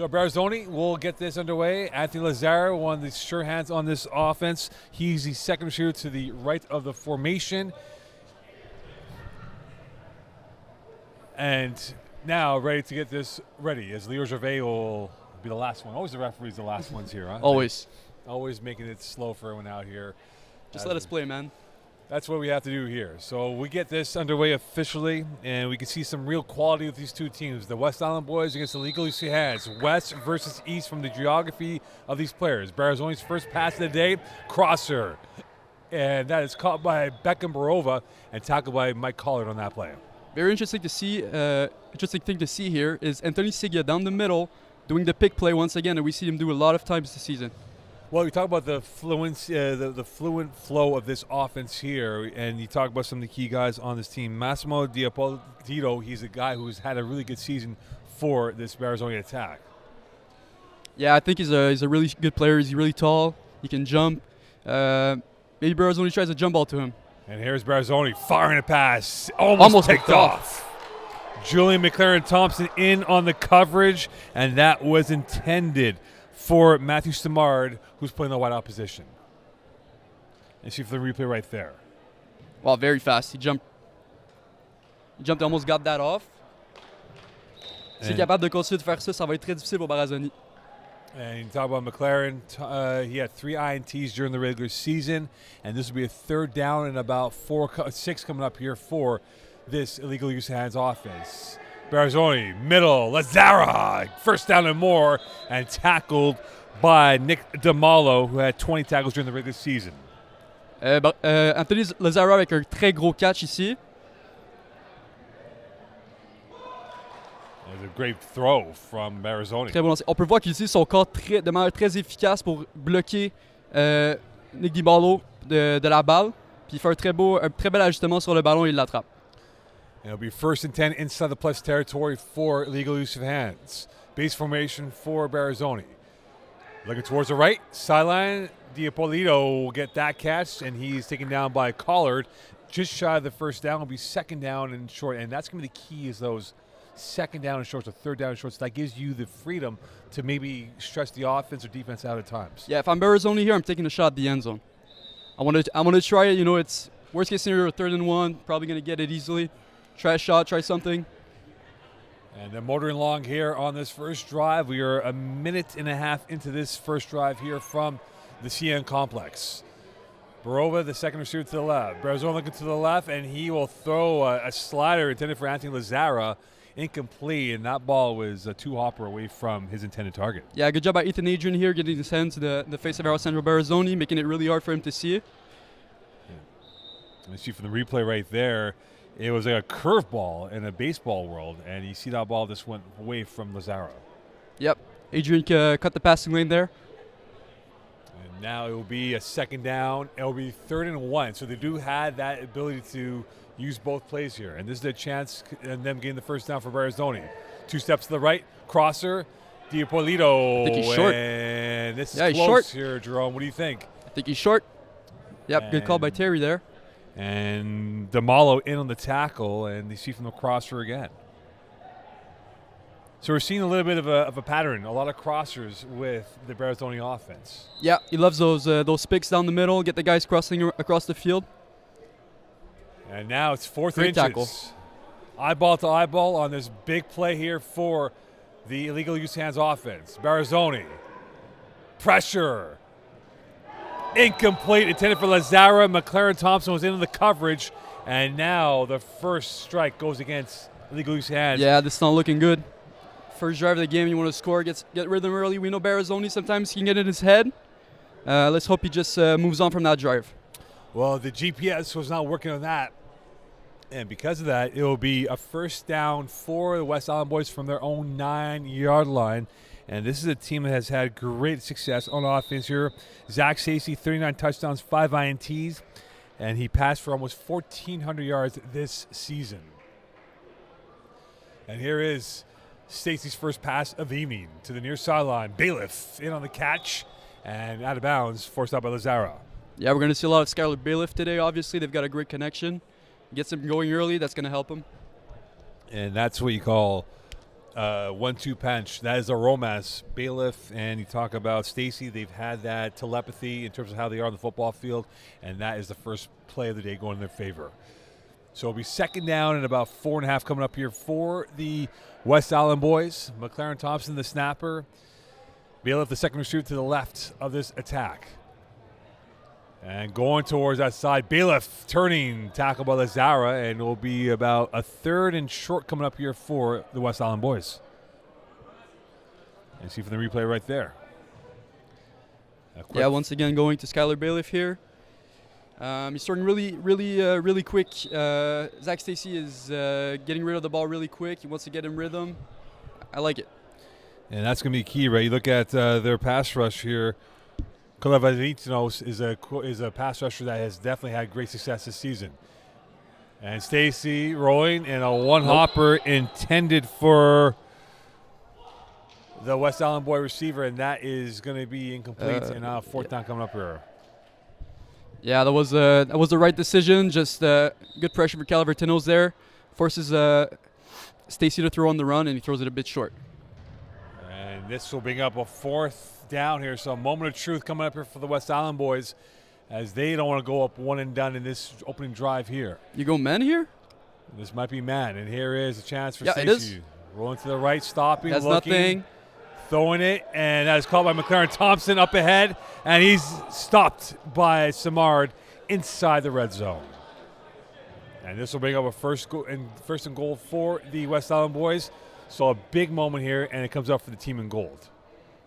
So Barzoni will get this underway. Anthony Lazaro, one of the sure hands on this offense. He's the second receiver to the right of the formation. And now ready to get this ready as Leo Gervais will be the last one. Always the referee's the last ones here, huh? Always. Always making it slow for everyone out here. Just let us play, man. That's what we have to do here. So we get this underway officially, and we can see some real quality with these two teams. The West Island boys against the Legal UC Hands. West versus East from the geography of these players. Barazoni's first pass of the day, crosser. And that is caught by Beckham Barova and tackled by Mike Collard on that play. Very interesting to see. Interesting thing to see here is Anthony Sigia down the middle doing the pick play once again, and we see him do a lot of times this season. Well, you talk about the fluency, the fluent flow of this offense here, and you talk about some of the key guys on this team. Massimo Diapolito, he's a guy who's had a really good season for this Barazoni attack. Yeah, I think he's a really good player. He's really tall. He can jump. Maybe Barazoni tries a jump ball to him. And here's Barazoni firing a pass. Almost picked off. Julian McLaren Thompson in on the coverage, and that was intended for Matthew Stamard, who's playing the wide out position. And see for the replay right there. Wow, very fast. He jumped, almost got that off. S'il est capable de continuer de faire ça, ça va être très difficile pour Barazoni. And you talk about McLaren, he had 3 INTs during the regular season, and this will be a third down and about 6 coming up here for this illegal use of hands offense. Barazoni, middle, Lazara, first down and more, and tackled by Nick DeMalo, who had 20 tackles during the regular season. Anthony Lazara avec un très gros catch ici. It was a great throw from Barazoni. Très bon lancer. On peut voir qu'ici, son corps de manière très efficace pour bloquer Nick DeMalo de la balle. Puis il fait un très bel ajustement sur le ballon et il l'attrape. It'll be 1st and 10 inside the plus territory for legal use of hands. Base formation for Barazoni. Looking towards the right sideline. Diapolito will get that catch, and he's taken down by Collard. Just shy of the first down. Will be 2nd down and short, and that's going to be the key is those 2nd down and shorts or 3rd down and shorts. That gives you the freedom to maybe stretch the offense or defense out at times. Yeah, if I'm Barazoni here, I'm taking a shot at the end zone. I want to try it. You know, it's worst case scenario, 3rd and 1. Probably going to get it easily. Try a shot, try something. And then motoring along here on this first drive. We are a minute and a half into this first drive here from the CN Complexe. Barova, the second receiver to the left. Barazoni looking to the left, and he will throw a slider intended for Anthony Lazara. Incomplete, and that ball was a 2-hopper away from his intended target. Yeah, good job by Ethan Adrian here, getting his hands to the face of Alessandro Barazoni, making it really hard for him to see it. Yeah. You see from the replay right there, it was like a curveball in a baseball world, and you see that ball just went away from Lazaro. Yep. Adrian cut the passing lane there. And now it will be a 2nd down. It will be 3rd and 1. So they do have that ability to use both plays here. And this is a chance and them getting the first down for Barazoni. 2 steps to the right, crosser, Diapolito. I think he's short. And this is he's close short here, Jerome. What do you think? I think he's short. Yep, good call by Terry there. And DeMalo in on the tackle, and you see from the crosser again. So we're seeing a little bit of a pattern, a lot of crossers with the Barazoni offense. Yeah, he loves those picks down the middle, get the guys crossing across the field. And now it's 4th Great inches. tackle. Eyeball to eyeball on this big play here for the illegal use hands offense. Barazoni. Pressure. Incomplete. Intended for Lazara. McLaren Thompson was into the coverage. And now the first strike goes against illegal use hands. Yeah, this is not looking good. First drive of the game, you want to score, get rhythm early. We know Barazoni sometimes he can get in his head. Let's hope he just moves on from that drive. Well, the GPS was not working on that. And because of that, it will be a first down for the West Island boys from their own 9-yard line. And this is a team that has had great success on offense here. Zach Stacey, 39 touchdowns, 5 INTs. And he passed for almost 1,400 yards this season. And here is Stacey's first pass of the evening to the near sideline. Bailiff in on the catch and out of bounds, forced out by Lazara. Yeah, we're going to see a lot of Skylar Bailiff today, obviously. They've got a great connection. Gets him going early, that's going to help him. And that's what you call 1-2 punch. That is a romance. Bailiff and you talk about Stacy. They've had that telepathy in terms of how they are on the football field, and that is the first play of the day going in their favor. So it'll be second down and about 4.5 coming up here for the West Island boys. McLaren Thompson, the snapper. Bailiff, the second receiver to the left of this attack. And going towards that side, Bailiff turning, tackle by Lazara, and it will be about a third and short coming up here for the West Island boys. And see from the replay right there. Yeah, once again going to Skylar Bailiff here. He's starting really quick. Zach Stacy is getting rid of the ball really quick. He wants to get in rhythm. I like it. And that's going to be key, right? You look at their pass rush here. Kolavaditinos is a pass rusher that has definitely had great success this season. And Stacy rolling in a one-hopper intended for the West Island boy receiver, and that is going to be incomplete. And fourth down coming up here. Yeah, that was the right decision. Just good pressure for Calavertinos there. Forces Stacy to throw on the run, and he throws it a bit short. And this will bring up a fourth down here. So a moment of truth coming up here for the West Island boys as they don't want to go up one and done in this opening drive here. You go man here? This might be man. And here is a chance for Stacy. It is. Rolling to the right, stopping, That's looking. Nothing. Throwing it, and that is called by McLaren Thompson up ahead, and he's stopped by Samard inside the red zone. And this will bring up a first and goal for the West Island boys. So a big moment here, and it comes up for the team in gold.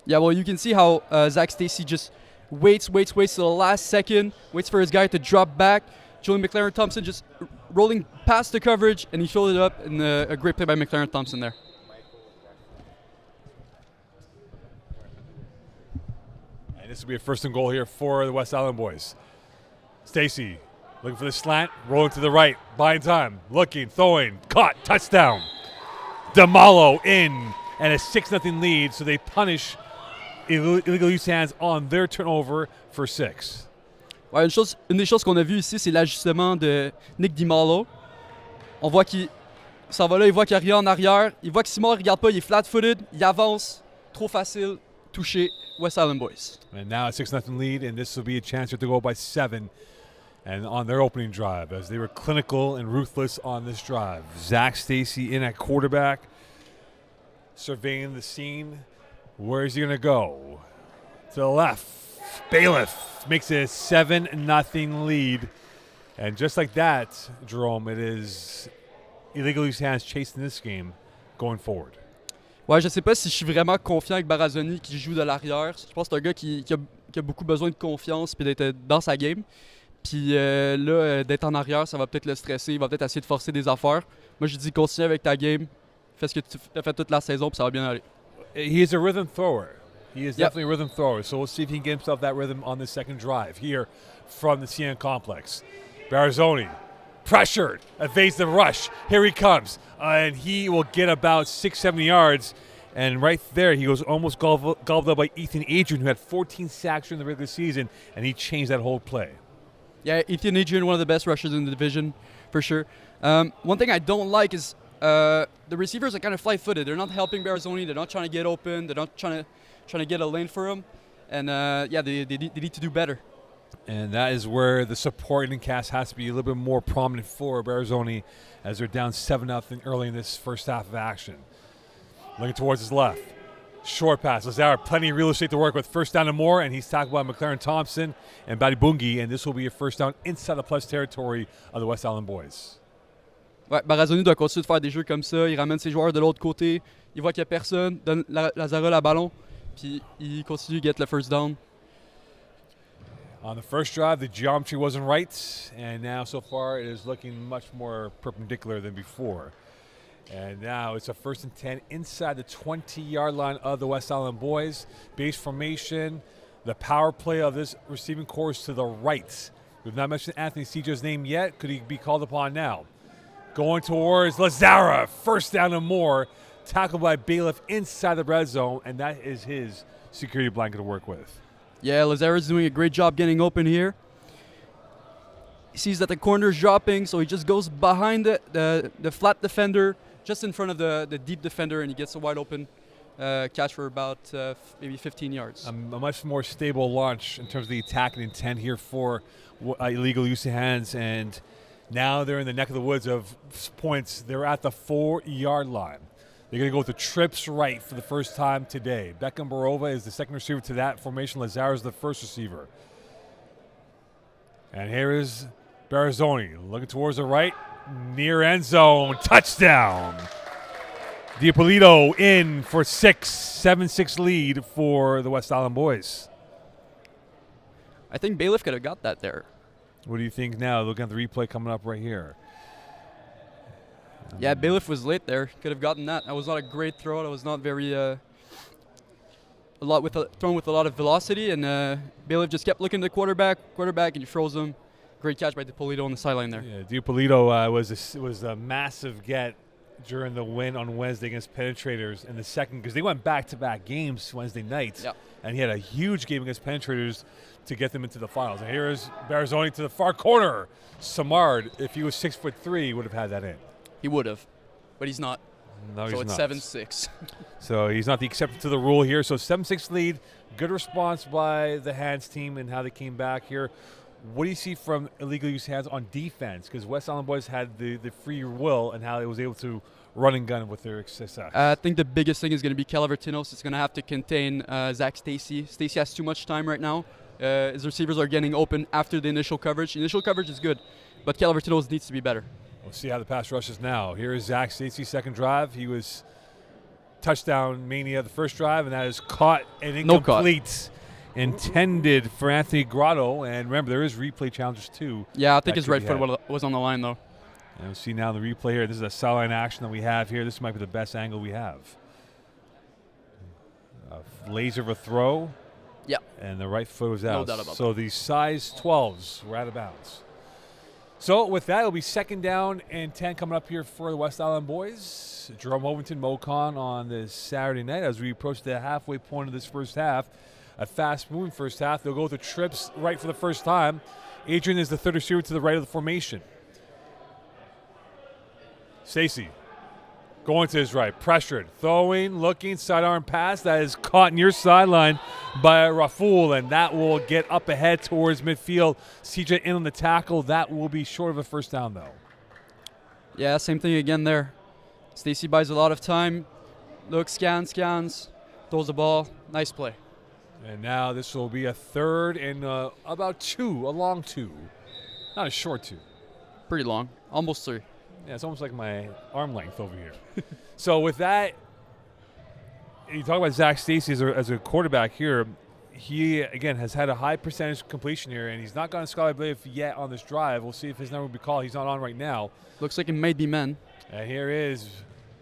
Yeah, well, you can see how Zach Stacy just waits to the last second, waits for his guy to drop back. Julian McLaren Thompson just rolling past the coverage, and he filled it up, and a great play by McLaren Thompson there. And this will be a first and goal here for the West Island boys. Stacy looking for the slant, rolling to the right, buying time, looking, throwing, caught, touchdown. Demalo in, and a 6-0 lead, so they punish illegal use hands on their turnover for 6. Ouais, une des choses qu'on a vues ici, c'est l'ajustement de Nick DiMarlo. On voit qu'il s'en va là, il voit qu'il n'y a rien en arrière. Il voit que Simon ne regarde pas, il est flat-footed, il avance, trop facile, touché, West Island boys. And now a 6-0 lead, and this will be a chance to go by 7 and on their opening drive as they were clinical and ruthless on this drive. Zach Stacy in at quarterback, surveying the scene. Where is he going to go? To the left. Bailiff makes it a 7-0 lead. And just like that, Jerome, it is illegal use hands chasing this game going forward. Ouais, je sais pas si je suis vraiment confiant avec Barazoni qui joue de l'arrière. Je pense que c'est un gars qui a beaucoup besoin de confiance et d'être dans sa game. Puis là, d'être en arrière, ça va peut-être le stresser. Il va peut-être essayer de forcer des affaires. Moi, je dis continue avec ta game. Fais ce que tu as fait toute la saison, puis ça va bien aller. He is a rhythm thrower. He is definitely a rhythm thrower. So we'll see if he can get himself that rhythm on the second drive here from the CN Complexe. Barazoni, pressured, evades the rush. Here he comes. And he will get about 6-7 yards. And right there, he was almost gobbled up by Ethan Adrian, who had 14 sacks during the regular season, and he changed that whole play. Yeah, Ethan Adrian, one of the best rushers in the division, for sure. One thing I don't like is the receivers are kind of flight-footed. They're not helping Barazoni. They're not trying to get open. They're not trying to get a lane for him. And, they need to do better. And that is where the supporting cast has to be a little bit more prominent for Barazoni as they're down 7-0 early in this first half of action. Looking towards his left. Short pass. Lazar, plenty of real estate to work with. First down and more, and he's tackled by McLaren Thompson and Badibungi, and this will be a first down inside the plus territory of the West Island boys. Ouais, Barazoni doit continuer de faire des jeux comme ça. Il ramène ses joueurs de l'autre côté. Il voit qu'il n'y a personne. Donne Lazara le ballon. Puis il continue to get le first down. On the first drive, the geometry wasn't right, and now so far it is looking much more perpendicular than before. And now it's a 1st and 10 inside the 20-yard line of the West Island boys. Base formation. The power play of this receiving core is to the right. We've not mentioned Anthony Cijo's name yet. Could he be called upon now? Going towards Lazara. First down and more. Tackled by Bailiff inside the red zone, and that is his security blanket to work with. Yeah, Lazara's doing a great job getting open here. He sees that the corner's dropping, so he just goes behind the flat defender, just in front of the deep defender, and he gets a wide open catch for about maybe 15 yards. A much more stable launch in terms of the attacking intent here for illegal use of hands, and now they're in the neck of the woods of points. They're at the 4-yard line. They're going to go with the trips right for the first time today. Beckham Barova is the second receiver to that formation. Lazaro is the first receiver. And here is Barazzoni looking towards the right, near end zone, touchdown. D'Ippolito in for 7-6 lead for the West Island boys. I think Bailiff could have got that there. What do you think now, looking at the replay coming up right here? Yeah, Bailiff was late there. Could have gotten that. That was not a great throw. That was not very thrown with a lot of velocity, and Bailiff just kept looking at the quarterback, and he froze him. Great catch by D'Ippolito on the sideline there. Yeah, D'Ippolito was a massive get during the win on Wednesday against Penetrators in the second, because they went back-to-back games Wednesday night, and he had a huge game against Penetrators to get them into the finals. And here is Barazzoni to the far corner. Samard, if he was 6'3", would have had that in. He would have, but he's not. No, so he's it's not. 7-6. So he's not the exception to the rule here. So 7-6 lead. Good response by the Hands team and how they came back here. What do you see from illegal use hands on defense? Because West Island boys had the free will and how they was able to run and gun with their success. I think the biggest thing is going to be Calavertinos. It's going to have to contain Zach Stacy. Stacy has too much time right now. His receivers are getting open after the initial coverage. Initial coverage is good, but Calavertinos needs to be better. We'll see how the pass rushes now. Here is Zach Stacy's second drive. He was touchdown mania the first drive, and that is caught and incomplete. Intended for Anthony Grotto, and remember, there is replay challenges too. Yeah, I think his right foot was on the line, though. And we'll see now the replay here. This is a sideline action that we have here. This might be the best angle we have. A laser of a throw. Yeah. And the right foot was out. No doubt about so the size 12s were out of bounds. So with that, it'll be 2nd down and 10 coming up here for the West Island boys. Jerome Overton, Mocon on this Saturday night as we approach the halfway point of this first half. A fast-moving first half. They'll go with the trips right for the first time. Adrian is the third receiver to the right of the formation. Stacy going to his right, pressured, throwing, looking, sidearm pass that is caught near sideline by Rafoul, and that will get up ahead towards midfield. CJ in on the tackle. That will be short of a first down, though. Yeah, same thing again there. Stacy buys a lot of time. Looks, scans, throws the ball. Nice play. And now this will be a 3rd and about 2, a long 2. Not a short 2. Pretty long, almost 3. Yeah, it's almost like my arm length over here. So with that, you talk about Zach Stacy as a quarterback here. He, again, has had a high percentage completion here, and he's not gotten a scholarly belief yet on this drive. We'll see if his number will be called. He's not on right now. Looks like it might be men. And here is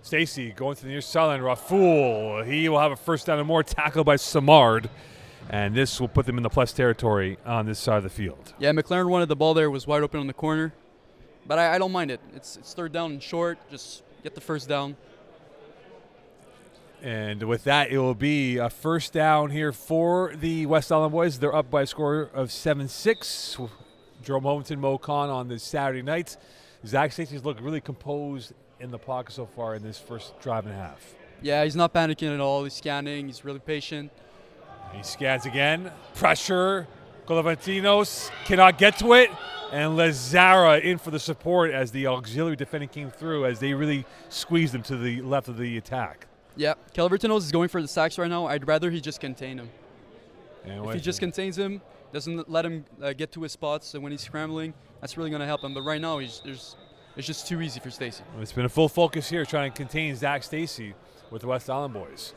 Stacy going to the near sideline. Rafoul, he will have a first down and more, tackled by Samard. And this will put them in the plus territory on this side of the field. Yeah, McLaren wanted the ball there. Was wide open on the corner. But I don't mind it. It's 3rd down and short. Just get the first down. And with that, it will be a first down here for the West Island boys. They're up by a score of 7-6. Jerome Overton, Mocon on this Saturday night. Zach Stacy's looked really composed in the pocket so far in this first drive and a half. Yeah, he's not panicking at all. He's scanning. He's really patient. He scans again. Pressure. Colavantinos cannot get to it. And Lazara in for the support as the auxiliary defending came through as they really squeezed him to the left of the attack. Yeah, Calavertinos is going for the sacks right now. I'd rather he just contain him. And if he just contains him, doesn't let him get to his spots, so when he's scrambling, that's really going to help him. But right now, it's just too easy for Stacy. It's been a full focus here trying to contain Zach Stacy with the West Island boys.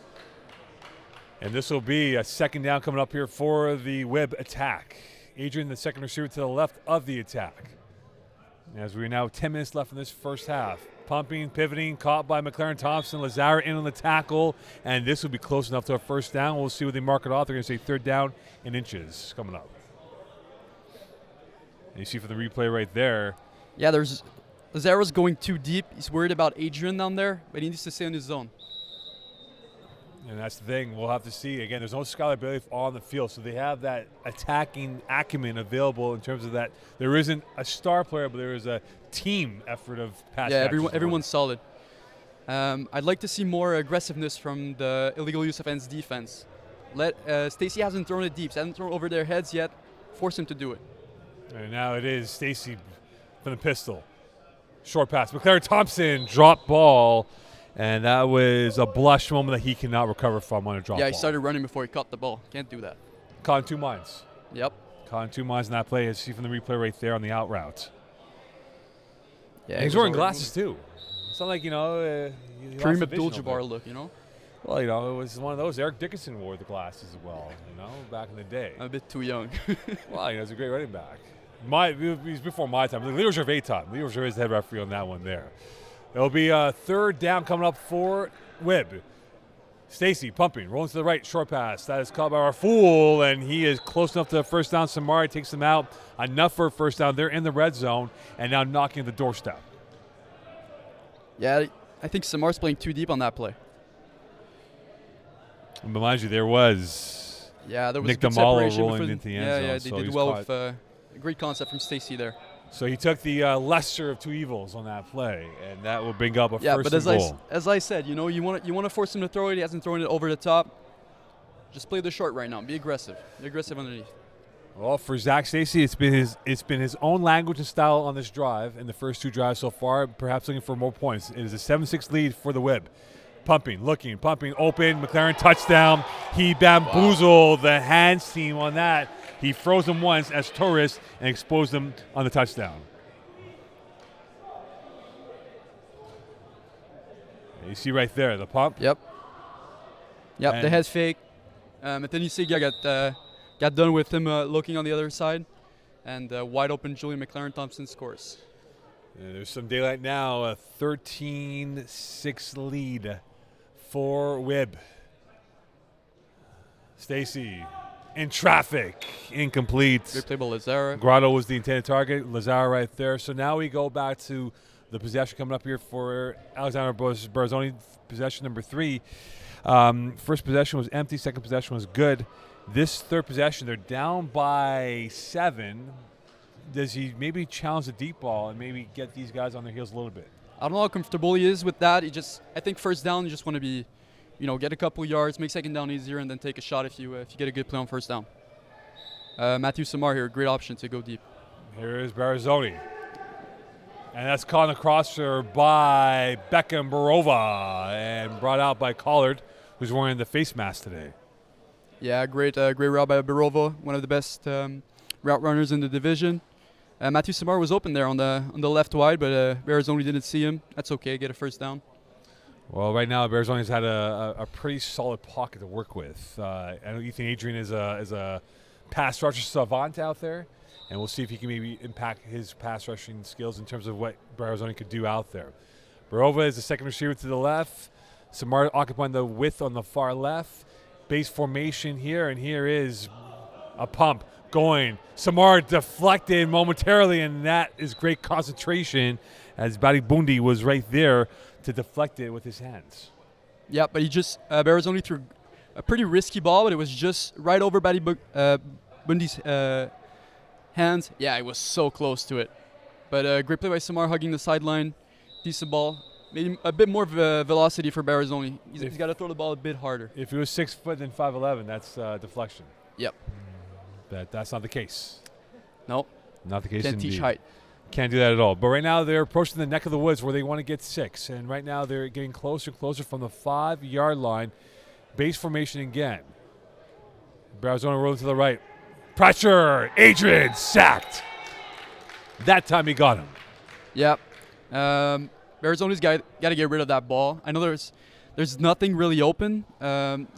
And this will be a 2nd down coming up here for the Webb attack. Adrian, the second receiver to the left of the attack. As we're now 10 minutes left in this first half. Pumping, pivoting, caught by McLaren Thompson. Lazara in on the tackle, and this will be close enough to a first down. We'll see what they mark it off. They're going to say 3rd down in inches coming up. And you see for the replay right there. Yeah, Lazara's going too deep. He's worried about Adrian down there, but he needs to stay in his zone. And that's the thing. We'll have to see. Again, there's no Skylar Bailey on the field, so they have that attacking acumen available in terms of that. There isn't a star player, but there is a team effort of pass. Yeah, everyone's solid. I'd like to see more aggressiveness from the illegal use of hands defense. Stacey hasn't thrown it deep. He hasn't thrown over their heads yet. Force him to do it. And now it is Stacey from the pistol. Short pass. McLaren Thompson, drop ball. And that was a blush moment that he cannot recover from on a drop ball. Yeah, he started running before he caught the ball. Can't do that. Caught in 2 minds. Yep. Caught in 2 minds in that play. As you see from the replay right there on the out route. Yeah, and he's wearing glasses too. It's not like, you know, Kareem Abdul-Jabbar look, you know? Well, you know, it was one of those. Eric Dickinson wore the glasses as well, you know, back in the day. I'm a bit too young. Well, you know, he's a great running back. He's before my time. Leo Gervais time. Leo Gervais is the head referee on that one there. It'll be a third down coming up for Webb. Stacey pumping, rolling to the right, short pass. That is caught by our fool, and he is close enough to the first down. Samari takes him out. Enough for a first down. They're in the red zone, and now knocking at the doorstep. Yeah, I think Samar's playing too deep on that play. But mind you, there was there was Nick a good Damalo separation rolling into the end zone. Yeah, they so did well with a great concept from Stacey there. So he took the lesser of two evils on that play, and that will bring up a first but and goal. As I said, you know, you want to force him to throw it. He hasn't thrown it over the top. Just play the short right now. Be aggressive. Be aggressive underneath. Well, for Zach Stacey, it's been his own language and style on this drive in the first 2 drives so far, perhaps looking for more points. It is a 7-6 lead for the Webb. Pumping, looking, pumping, open, McLaren touchdown. He bamboozled the hands team on that. He froze him once as Torres and exposed him on the touchdown. You see right there, the pump. Yep, the head fake. Anthony Segia got done with him looking on the other side, and wide open Julian McLaren Thompson scores. There's some daylight now, a 13-6 lead for Webb. Stacey in traffic, incomplete. Great play by Lazara. Grotto was the intended target, Lazara right there. So now we go back to the possession coming up here for Alexander Barzoni, possession number 3. First possession was empty, second possession was good. This third possession, they're down by 7. Does he maybe challenge the deep ball and maybe get these guys on their heels a little bit? I don't know how comfortable he is with that. I think first down, you just want to be, you know, get a couple yards, make second down easier, and then take a shot if you get a good play on first down. Matthew Samar here, great option to go deep. Here is Barazoni. And that's caught in the crosser by Beckham Barova and brought out by Collard, who's wearing the face mask today. Yeah, great route by Barova, one of the best route runners in the division. Matthew Samar was open there on the left wide, but Barazoni didn't see him. That's okay, get a first down. Well, right now Barazoni's had a pretty solid pocket to work with. I know Ethan Adrian is a pass rusher savant out there, and we'll see if he can maybe impact his pass rushing skills in terms of what Barazoni could do out there. Barova is the second receiver to the left. Samar occupying the width on the far left. Base formation here, and here is a pump going. Samar deflected momentarily, and that is great concentration as Baribundi was right there to deflect it with his hands. Yeah, but he just Barazoni threw a pretty risky ball, but it was just right over Bundy's hands. Yeah, it was so close to it. But great play by Samar, hugging the sideline. Decent ball. Maybe a bit more velocity for Barazoni. He's got to throw the ball a bit harder. If he was 6 foot and 5'11", that's deflection. Yep. But that's not the case. Nope. Not the case. Can't indeed. teach height. Can't do that at all. But right now they're approaching the neck of the woods where they want to get 6. And right now they're getting closer and closer from the 5-yard line. Base formation again. Barazoni rolling to the right. Pressure. Adrian sacked. That time he got him. Yep. Barazoni's got to get rid of that ball. I know there's nothing really open. The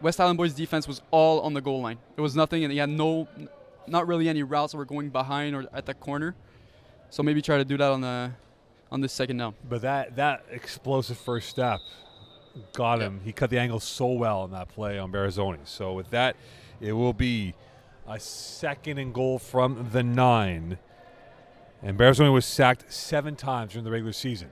West Island Boys defense was all on the goal line. There was nothing, and he had not really any routes that were going behind or at the corner. So maybe try to do that on this second down. But that explosive first step got him. He cut the angle so well on that play on Barazoni. So with that, it will be a second and goal from the 9. And Barazoni was sacked 7 times during the regular season.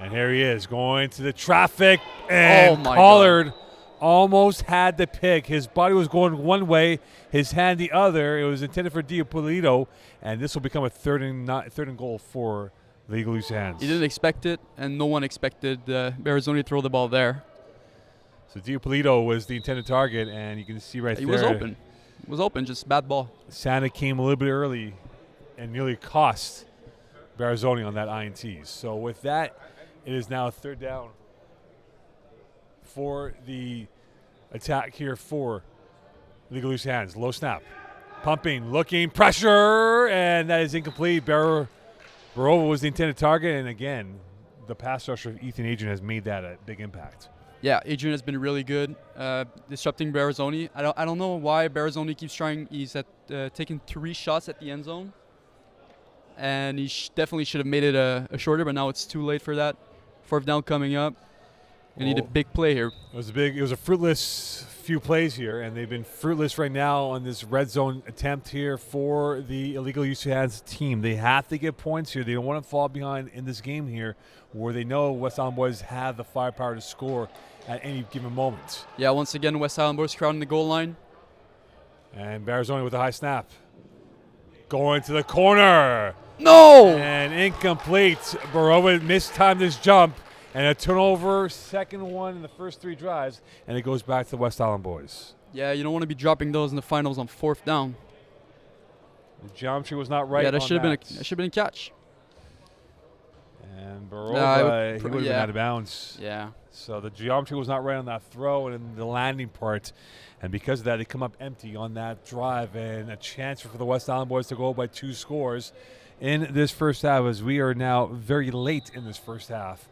And here he is going to the traffic, and Collard almost had the pick. His body was going one way, his hand the other. It was intended for Diapolito, and this will become a third and goal for Legal use of hands. He didn't expect it, and no one expected Barazoni to throw the ball there. So Diapolito was the intended target, and you can see right He there. was open. He was open, just bad ball. Santa came a little bit early and nearly cost Barazoni on that INT. So with that, it is now 3rd down for the attack here for legal use of hands. Low snap. Pumping, looking, pressure, and that is incomplete. Barova was the intended target, and again, the pass rusher of Ethan Adrian has made that a big impact. Yeah, Adrian has been really good disrupting Barazoni. I don't know why Barazoni keeps trying. He's taking 3 shots at the end zone, and he definitely should have made it a shorter, but now it's too late for that. 4th down coming up. We need a big play here. It was a fruitless few plays here, and they've been fruitless right now on this red zone attempt here for the illegal use of hands team. They have to get points here. They don't want to fall behind in this game here, where they know West Island Boys have the firepower to score at any given moment. Yeah, once again, West Island Boys crowding the goal line. And Barazoni with a high snap. Going to the corner. No! And incomplete. Barova mistimed his jump. And a turnover, 2nd one in the first 3 drives, and it goes back to the West Island Boys. Yeah, you don't want to be dropping those in the finals on 4th down. The geometry was not right. Yeah, that should have been a catch. And Barova, he would have been out of bounds. Yeah. So the geometry was not right on that throw and in the landing part. And because of that, they come up empty on that drive, and a chance for the West Island Boys to go by 2 scores in this first half, as we are now very late in this first half.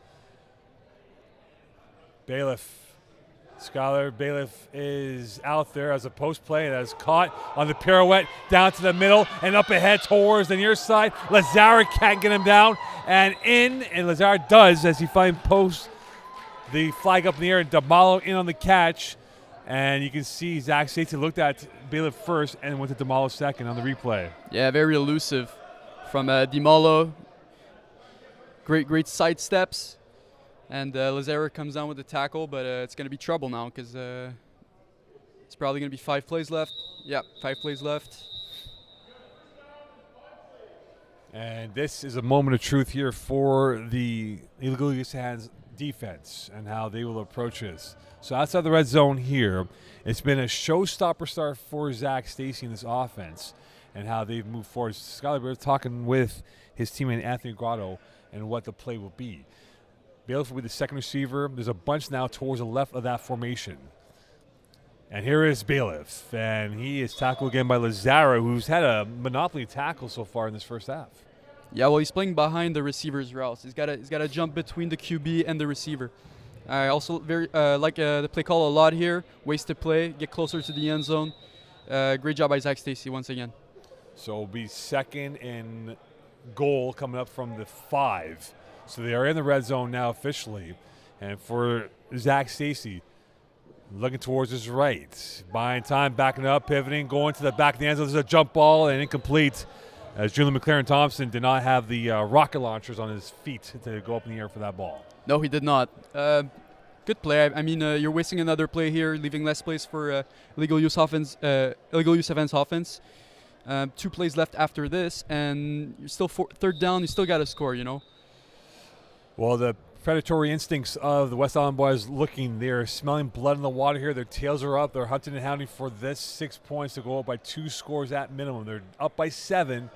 Skylar Bailiff is out there as a post play and is caught on the pirouette down to the middle and up ahead towards the near side. Lazara can't get him down and Lazara does as he finally posts the flag up in the air, and Damalo in on the catch. And you can see Zach Stacey looked at Bailiff first and went to Damalo second on the replay. Yeah, very elusive from Damalo. Great side steps. And Lazara comes down with the tackle, but it's going to be trouble now because it's probably going to be 5 plays left. Yeah, 5 plays left. And this is a moment of truth here for the illegal use of hands defense and how they will approach this. So outside the red zone here, it's been a showstopper start for Zach Stacey in this offense and how they've moved forward. Skylar Bear talking with his teammate Anthony Grotto and what the play will be. Bailiff will be the second receiver. There's a bunch now towards the left of that formation. And here is Bailiff. And he is tackled again by Lazara, who's had a monopoly tackle so far in this first half. Yeah, well, he's playing behind the receiver's routes. He's got to jump between the QB and the receiver. I also very like the play call a lot here. Wasted play, get closer to the end zone. Great job by Zach Stacey once again. So it'll be 2nd and goal coming up from the 5. So they are in the red zone now officially. And for Zach Stacey, looking towards his right. Buying time, backing up, pivoting, going to the back of the end zone. There's a jump ball and incomplete, as Julian McLaren-Thompson did not have the rocket launchers on his feet to go up in the air for that ball. No, he did not. Good play. I mean, you're wasting another play here, leaving less plays for illegal use of hands offense. 2 plays left after this, and you're still 3rd down. You still got to score, you know. Well, the predatory instincts of the West Island Boys looking. They're smelling blood in the water here. Their tails are up. They're hunting and hounding for this 6 points to go up by 2 scores at minimum. They're up by 7,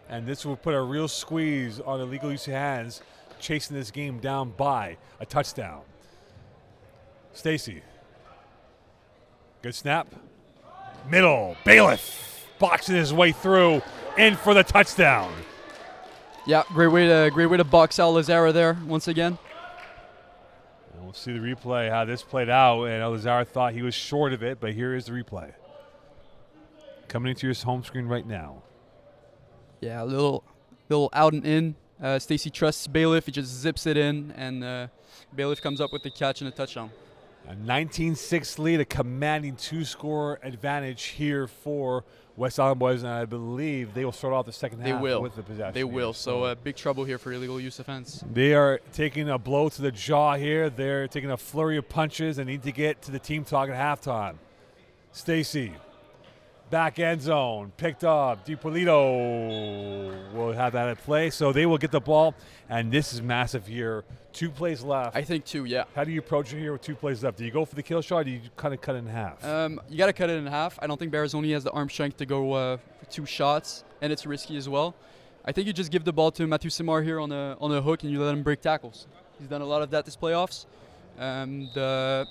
and this will put a real squeeze on the legal use of hands, chasing this game down by a touchdown. Stacey. Good snap. Middle. Bailiff boxing his way through, in for the touchdown. Yeah, great way to box out Lazara there once again. And we'll see the replay, how this played out. And Lazara thought he was short of it, but here is the replay. Coming into your home screen right now. Yeah, a little out and in. Stacey trusts Bailiff. He just zips it in, and Bailiff comes up with the catch and a touchdown. A 19-6 lead, a commanding 2-score advantage here for West Island Boys, and I believe they will start off the second half with the possession. They will. So big trouble here for illegal use of hands. They are taking a blow to the jaw here. They're taking a flurry of punches and need to get to the team talk at halftime. Stacey Back end zone, picked up. DiPolito will have that at play, so they will get the ball, and this is massive here. 2 plays left. I think 2, yeah. How do you approach it here with 2 plays left? Do you go for the kill shot, or do you kind of cut it in half? You got to cut it in half. I don't think Barazoni has the arm strength to go for 2 shots, and it's risky as well. I think you just give the ball to Matthew Simard here on a hook, and you let him break tackles. He's done a lot of that this playoffs. The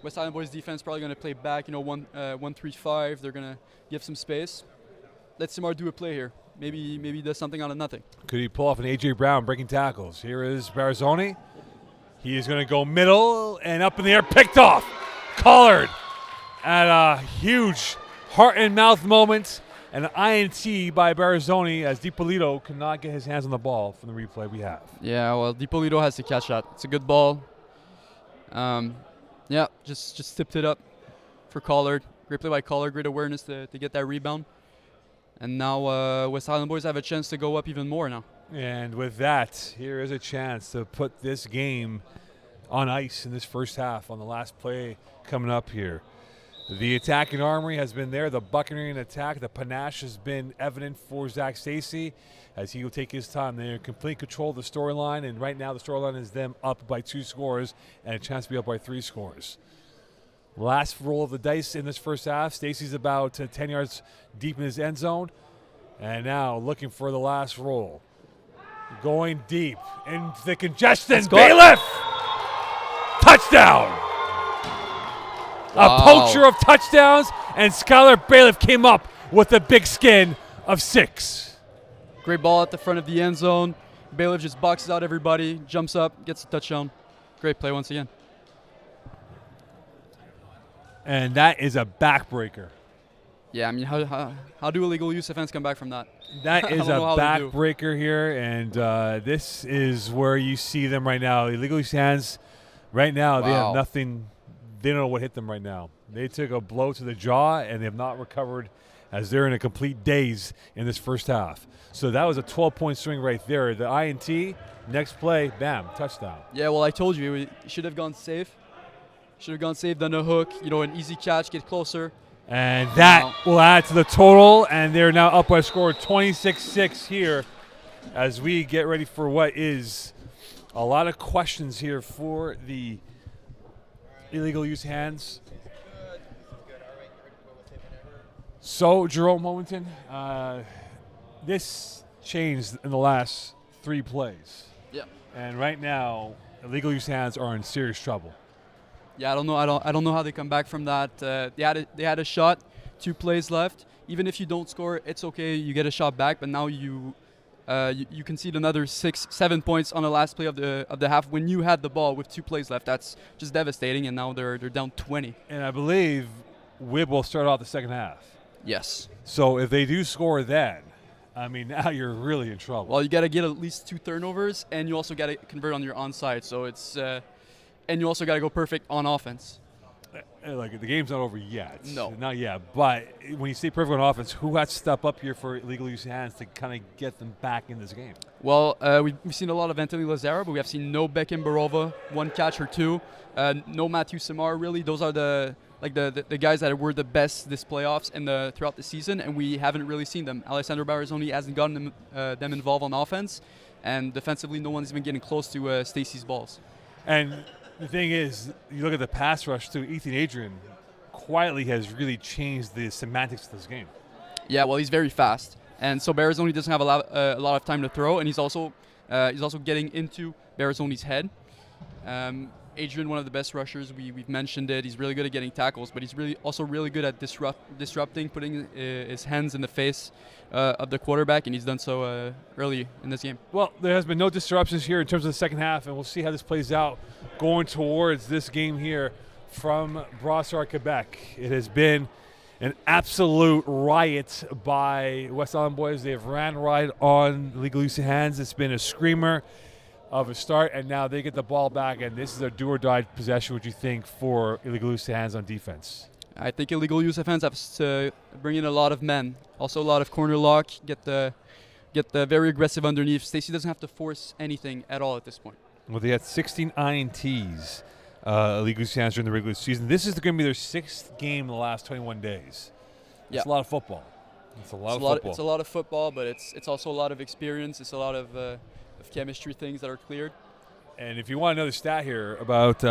West Island Boys defense probably going to play back, 1-3-5. They're going to give some space. Let Simard do a play here. Maybe he does something out of nothing. Could he pull off an A.J. Brown breaking tackles? Here is Barazoni. He is going to go middle and up in the air, picked off. Collard at a huge heart and mouth moment. And an INT by Barazoni as DiPolito could not get his hands on the ball from the replay we have. Yeah, well, DiPolito has to catch that. It's a good ball. Just tipped it up for Collard. Great play by Collard. Great awareness to get that rebound. And now West Island Boys have a chance to go up even more now. And with that, here is a chance to put this game on ice in this first half on the last play coming up here. The attacking armory has been there. The buccaneering attack, the panache has been evident for Zach Stacy as he will take his time. They're in complete control of the storyline, and right now the storyline is them up by 2 scores and a chance to be up by 3 scores. Last roll of the dice in this first half. Stacy's about 10 yards deep in his end zone, and now looking for the last roll. Going deep in the congestion. Bailiff! Touchdown! Wow. A poacher of touchdowns, and Skylar Bailiff came up with a big skin of 6. Great ball at the front of the end zone. Bailiff just boxes out everybody, jumps up, gets a touchdown. Great play once again. And that is a backbreaker. Yeah, I mean, how do illegal use offense come back from that? That is a backbreaker here, and this is where you see them right now. Illegal use hands, right now, They have nothing. They don't know what hit them right now. They took a blow to the jaw, and they have not recovered as they're in a complete daze in this first half. So that was a 12-point swing right there. The INT, next play, bam, touchdown. Yeah, well, I told you, he should have gone safe. Should have gone safe, done a hook, an easy catch, get closer. And that will add to the total, and they're now up by a score of 26-6 here as we get ready for what is a lot of questions here for the illegal use hands. So, Jerome Momenton, this changed in the last 3 plays. Yeah. And right now, illegal use hands are in serious trouble. Yeah, I don't know. I don't know how they come back from that. They had a shot, 2 plays left. Even if you don't score, it's okay. You get a shot back, but now you concede another 6-7 points on the last play of the half when you had the ball with 2 plays left. That's just devastating, and now they're down 20. And I believe Wib will start off the second half. Yes. So if they do score then, I mean, now you're really in trouble. Well, you got to get at least 2 turnovers, and you also got to convert on your onside. So it's and you also got to go perfect on offense. Like, the game's not over yet. No. Not yet. But when you say perfect on offense, who has to step up here for illegal use of hands to kind of get them back in this game? Well, we've seen a lot of Anthony Lazara, but we have seen no Beckham Barova, 1 catch or 2. No Matthew Simard, really. Those are the guys that were the best this playoffs and throughout the season, and we haven't really seen them. Alessandro Barazoni hasn't gotten them involved on offense, and defensively, no one's been getting close to Stacy's balls. And the thing is, you look at the pass rush too. Ethan Adrian quietly has really changed the semantics of this game. Yeah, well, he's very fast, and so Barazoni doesn't have a lot of time to throw, and he's also getting into Barazoni's head. Adrian, one of the best rushers, we've mentioned it. He's really good at getting tackles, but he's also really good at disrupting, putting his hands in the face of the quarterback, and he's done so early in this game. Well, there has been no disruptions here in terms of the second half, and we'll see how this plays out going towards this game here from Brossard, Quebec. It has been an absolute riot by West Island Boys. They have ran right on legal use of hands. It's been a screamer of a start, and now they get the ball back, and this is a do-or-die possession. What do you think for illegal use of hands on defense? I think illegal use of hands has to bring in a lot of men. Also a lot of corner lock, get the very aggressive underneath. Stacy doesn't have to force anything at all at this point. Well, they had 16 INTs, illegal use of hands during the regular season. This is going to be their 6th game in the last 21 days. It's a lot of football. It's a lot of football. It's a lot of football, but it's also a lot of experience. It's a lot of chemistry things that are cleared. And if you want another stat here about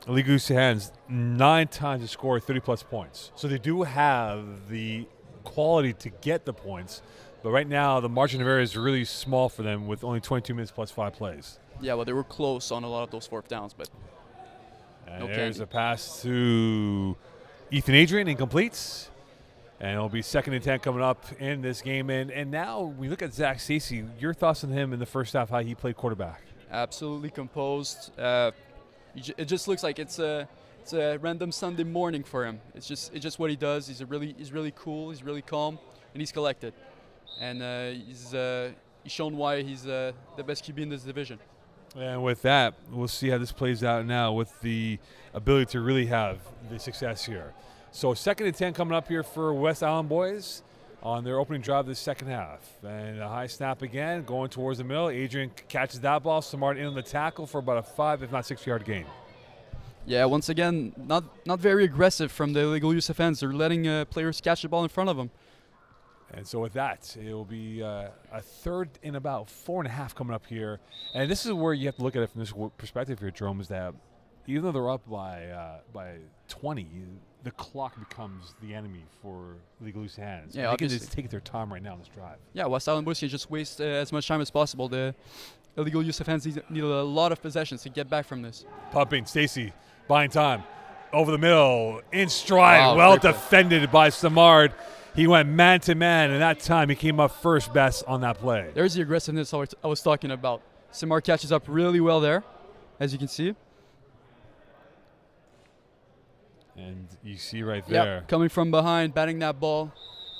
Ligue Lucien Hands, 9 times they score 30-plus points. So they do have the quality to get the points, but right now the margin of error is really small for them with only 22 minutes plus 5 plays. Yeah, well, they were close on a lot of those fourth downs, but and there's a pass to Ethan Adrian, incompletes. And it'll be 2nd and 10 coming up in this game. And now we look at Zach Stacey. Your thoughts on him in the first half, how he played quarterback? Absolutely composed. It just looks like it's a random Sunday morning for him. It's just what he does. He's really cool. He's really calm, and he's collected. And he's shown why he's the best QB in this division. And with that, we'll see how this plays out now with the ability to really have the success here. So 2nd and 10 coming up here for West Island boys on their opening drive of the second half. And a high snap again, going towards the middle. Adrian catches that ball. Samard in on the tackle for about a 5, if not 6-yard gain. Yeah, once again, not very aggressive from the Ligue Lucien fans. They're letting players catch the ball in front of them. And so with that, it will be a 3rd and about 4.5 coming up here. And this is where you have to look at it from this perspective here, Jerome, is that even though they're up by 20, the clock becomes the enemy for Ligue Lucien Hands. Yeah, they can just take their time right now on this drive. Yeah, West Island boys can just waste as much time as possible. The Ligue Lucien fans need a lot of possessions to get back from this. Pumping, Stacey, buying time. Over the middle, in stride, wow, well defended by Samard. He went man-to-man, and that time he came up first best on that play. There's the aggressiveness I was talking about. Samard catches up really well there, as you can see. And you see right there. Yep, coming from behind, batting that ball.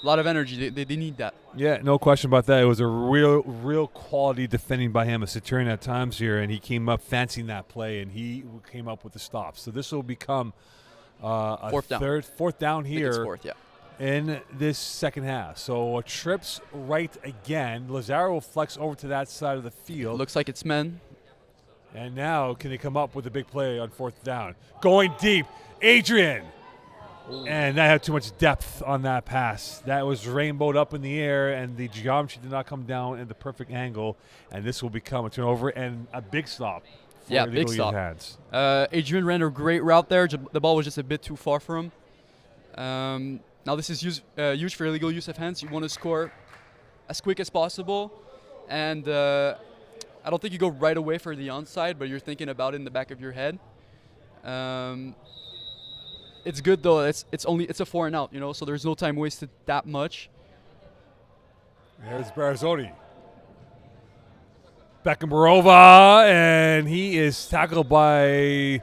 A lot of energy. They need that. Yeah, no question about that. It was a real quality defending by him, a Centurion at times here, and he came up fancying that play, and he came up with the stop. So this will become a fourth down here. I think it's fourth, yeah. In this second half. So trips right again. Lazaro will flex over to that side of the field. Looks like it's men. And now can they come up with a big play on 4th down? Going deep, Adrian. Ooh. And that had too much depth on that pass. That was rainbowed up in the air, and the geometry did not come down in the perfect angle. And this will become a turnover and a big stop. Yeah, big stop. Adrian ran a great route there. The ball was just a bit too far for him. Now this is huge for illegal use of hands. You want to score as quick as possible, and I don't think you go right away for the onside, but you're thinking about it in the back of your head. It's good though. It's a 4 and out, so there's no time wasted that much. There's Barazoni. Beckenbarova, and he is tackled by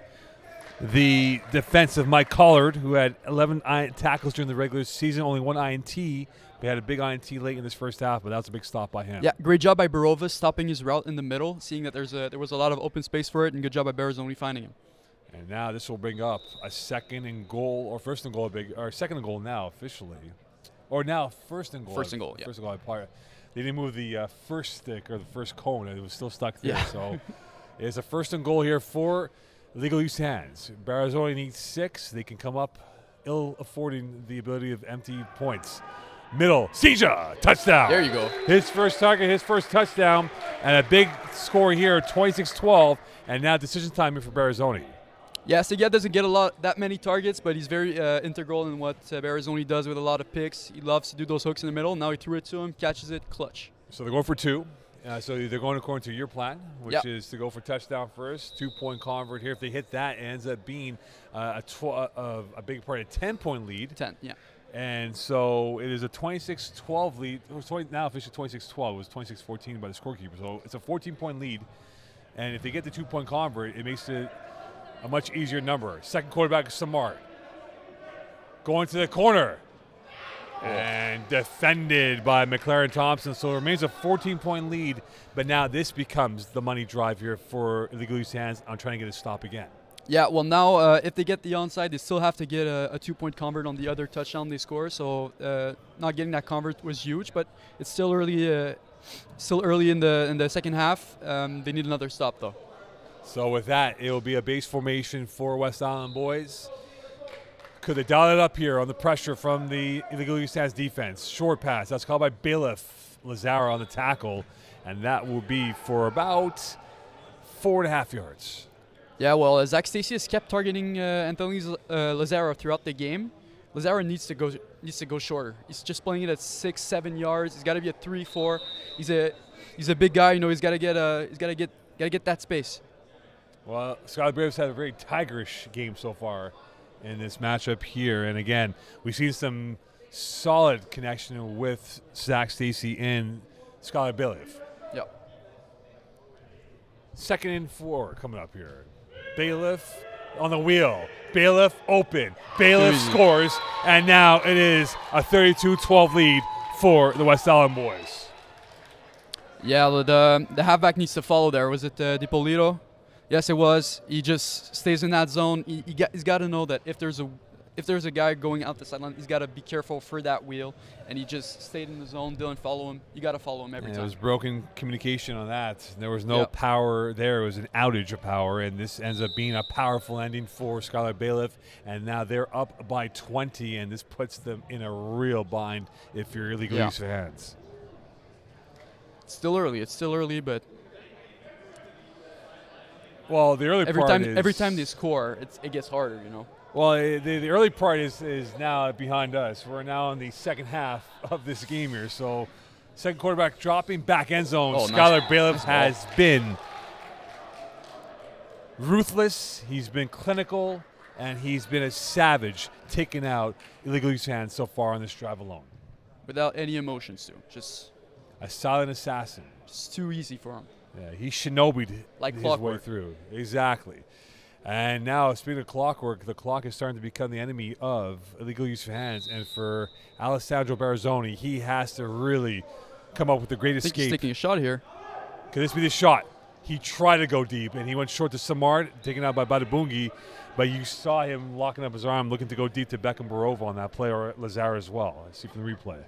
the defensive Mike Collard, who had 11 tackles during the regular season, only 1 INT. We had a big INT late in this first half, but that was a big stop by him. Yeah, great job by Barova stopping his route in the middle, seeing that there was a lot of open space for it, and good job by Barazoni finding him. And now this will bring up a 2nd and goal, or 1st and goal, or 2nd and goal now officially, or now 1st and goal. 1st and goal, yeah. 1st and goal. They didn't move the first stick or the first cone; it was still stuck there. Yeah. So it's a 1st and goal here for Legal Use Hands. Barazoni needs 6. They can come up, ill affording the ability of empty points. Middle, Seja, touchdown. There you go. His first target, his first touchdown, and a big score here, 26-12, and now decision time here for Barazoni. Yeah, Seja doesn't get that many targets, but he's very integral in what Barazoni does with a lot of picks. He loves to do those hooks in the middle. Now he threw it to him, catches it, clutch. So they're going for 2. So they're going according to your plan, which is to go for touchdown first, 2-point convert here. If they hit that, it ends up being a big part, a 10-point lead. 10, yeah. And so it is a 26-12 lead. It was now officially 26-12. It was 26-14 by the scorekeeper. So it's a 14-point lead. And if they get the 2-point convert, it makes it a much easier number. Second quarterback, Samard. Going to the corner. And defended by McLaren Thompson. So it remains a 14-point lead. But now this becomes the money drive here for Illegal Use Hands on trying to get a stop again. Yeah, well now if they get the onside, they still have to get a 2-point convert on the other touchdown they score. So not getting that convert was huge, but it's still early in the second half. They need another stop though. So with that, it will be a base formation for West Island boys. Could they dial it up here on the pressure from the illegal use hands defense? Short pass. That's called by Bailiff. Lazara on the tackle. And that will be for about 4.5 yards. Yeah, well, Zach Stacy has kept targeting Anthony Lazaro throughout the game. Lazaro needs to go shorter. He's just playing it at 6-7 yards. He's got to be at 3-4. He's a big guy. He's got to get that space. Well, Skylar Braves had a very tigerish game so far in this matchup here, and again, we've seen some solid connection with Zach Stacy and Skylar Bailiff. Yep. 2nd and 4 coming up here. Bailiff on the wheel. Bailiff open. Bailiff scores, and now it is a 32-12 lead for the West Island boys. Yeah, the halfback needs to follow there. Was it DiPolito? Yes, it was. He just stays in that zone. He's got to know that if there's a guy going out the sideline, he's got to be careful for that wheel. And he just stayed in the zone. Dylan, follow him. You got to follow him every time. There was broken communication on that. There was no power there. It was an outage of power, and this ends up being a powerful ending for Skylar Bailiff. And now they're up by 20, and this puts them in a real bind if you're illegal use of hands. It's still early, but well, the early part is every time they score, it gets harder, Well, the early part is now behind us. We're now in the second half of this game here. So, second quarterback dropping, back end zone. Skylar Bailiff has been ruthless. He's been clinical, and he's been a savage taking out illegal use hands so far on this drive alone. Without any emotions, too. Just a silent assassin. Just too easy for him. Yeah, he shinobi'd his way through. Exactly. And now, speaking of clockwork, the clock is starting to become the enemy of illegal use of hands. And for Alessandro Barazzoni, he has to really come up with the great escape. He's taking a shot here. Could this be the shot? He tried to go deep, and he went short to Samard, taken out by Badabungi. But you saw him locking up his arm, looking to go deep to Beckham Barova on that play, or Lazar as well. I see from the replay.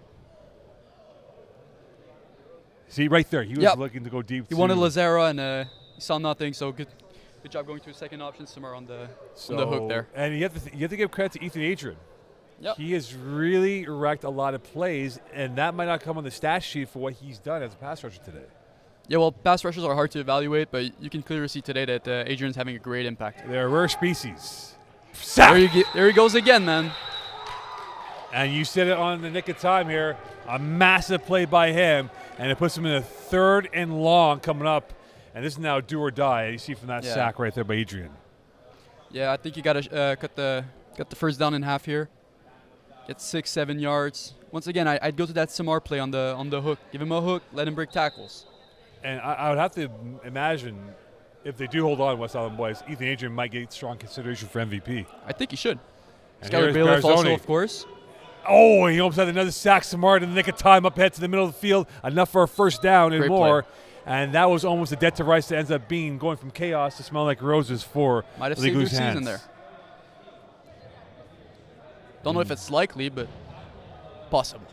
See, right there, he was looking to go deep. He wanted Lazara, and he saw nothing, so good job going to a second option somewhere on the hook there. And you have to give credit to Ethan Adrian. Yep. He has really wrecked a lot of plays, and that might not come on the stat sheet for what he's done as a pass rusher today. Yeah, well, pass rushers are hard to evaluate, but you can clearly see today that Adrian's having a great impact. They're a rare species. There he goes again, man. And you said it on the nick of time here. A massive play by him, and it puts him in a 3rd and long coming up. And this is now do or die. You see from that sack right there by Adrian. Yeah, I think you got to cut the first down in half here. Get 6-7 yards. Once again, I'd go to that Samar play on the hook. Give him a hook. Let him break tackles. And I would have to imagine if they do hold on, West Island boys, Ethan Adrian might get strong consideration for MVP. I think he should. Skylar Bailiff also, of course. Oh, he almost had another sack. Samar in the nick of time up ahead to the middle of the field. Enough for a first down and Great more. Play. And that was almost a debt to rights that ends up being going from chaos to smell like roses for might have saved their season there. Don't know if it's likely, but possible.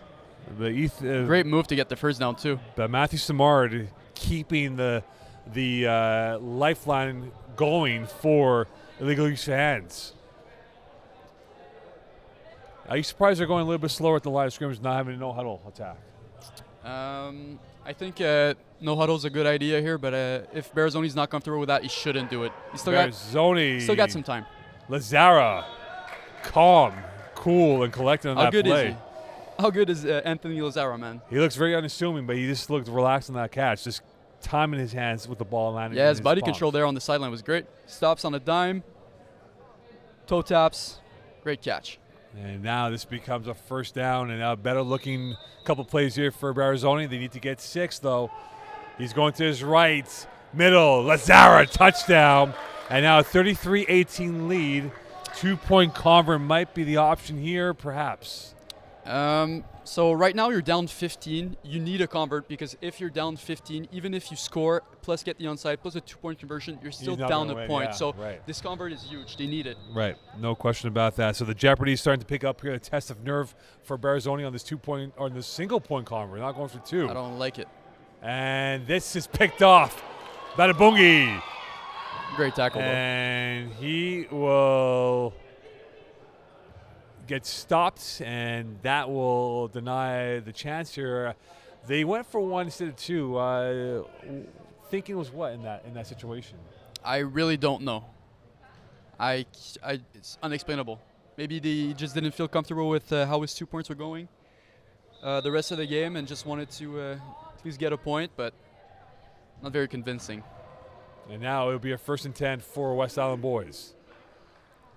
Great move to get the first down too. But Matthew Samard keeping the lifeline going for illegal use of hands. Are you surprised they're going a little bit slower at the line of scrimmage, not having a no-huddle attack? I think no huddle is a good idea here, but if Barazzoni's not comfortable with that, he shouldn't do it. He's still got some time. Lazara, calm, cool, and collected on that play. How good is he? How good is Anthony Lazara, man? He looks very unassuming, but he just looked relaxed on that catch, just timing his hands with the ball landing. Yeah, his body control there on the sideline was great. Stops on a dime, toe taps, great catch. And now this becomes a first down, and now better looking couple plays here for Barazzoni. They need to get 6, though. He's going to his right, middle, Lazara, touchdown. And now a 33-18 lead. 2-point convert might be the option here, perhaps. So right now you're down 15. You need a convert because if you're down 15, even if you score, plus get the onside, plus a 2-point conversion, you're still down a point. So this convert is huge. They need it. Right. No question about that. So the jeopardy is starting to pick up here. A test of nerve for Barazzoni on this 2-point or this single-point convert. Not going for 2. I don't like it. And this is picked off. Badabungi. Great tackle, and he will gets stopped, and that will deny the chance here. They went for one instead of two. Thinking was what in that situation? I really don't know. It's unexplainable. Maybe they just didn't feel comfortable with how his 2 points were going the rest of the game and just wanted to at least get a point, but not very convincing. And now it'll be a 1st and 10 for West Island boys.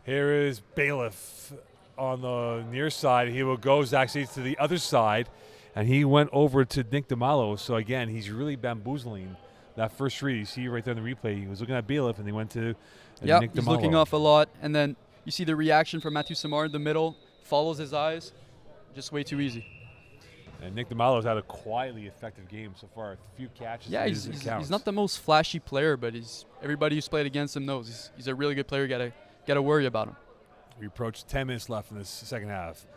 Here is Bailiff on the near side. He will go Zach Stacy to the other side, and he went over to Nick DeMalo. So again, he's really bamboozling that first read. You see right there in the replay, he was looking at Bailiff, and he went to Nick DeMalo. He's looking off a lot, and then you see the reaction from Matthew Samar in the middle, follows his eyes, just way too easy. And Nick DeMalo's had a quietly effective game so far. A few catches. Yeah, he's not the most flashy player, but everybody who's played against him knows he's a really good player. Gotta worry about him. We approach 10 minutes left in this second half.